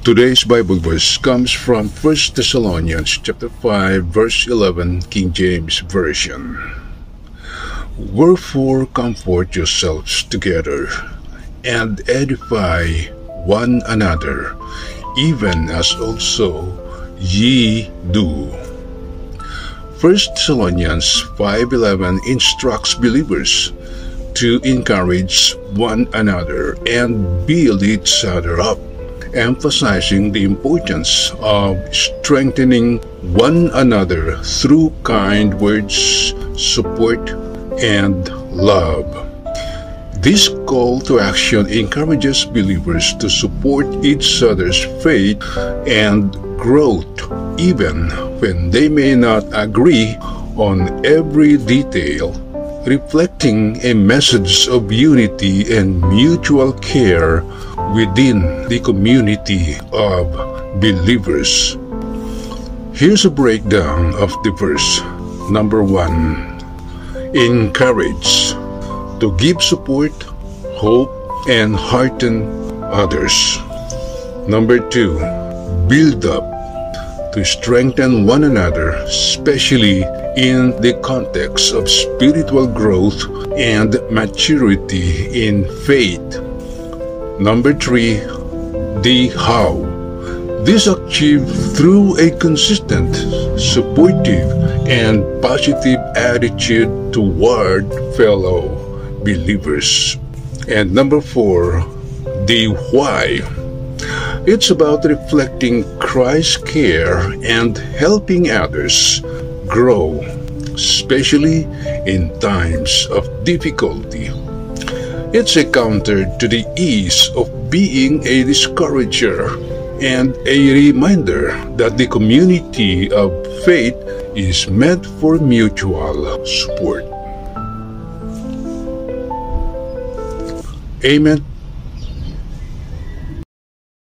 Today's Bible verse comes from 1 Thessalonians chapter 5 verse 11, King James Version. Wherefore comfort yourselves together and edify one another, even as also ye do. 1 Thessalonians 5:11 instructs believers to encourage one another and build each other up, emphasizing the importance of strengthening one another through kind words, support, and love. This call to action encourages believers to support each other's faith and growth, even when they may not agree on every detail, reflecting a message of unity and mutual care within the community of believers. Here's a breakdown of the verse. Number 1, encourage, to give support, hope, and hearten others. Number 2, build up, to strengthen one another, especially in the context of spiritual growth and maturity in faith. Number 3, the how. This achieved through a consistent, supportive, and positive attitude toward fellow believers. And number 4, the why. It's about reflecting Christ's care and helping others grow, especially in times of difficulty. It's a counter to the ease of being a discourager and a reminder that the community of faith is meant for mutual support. Amen.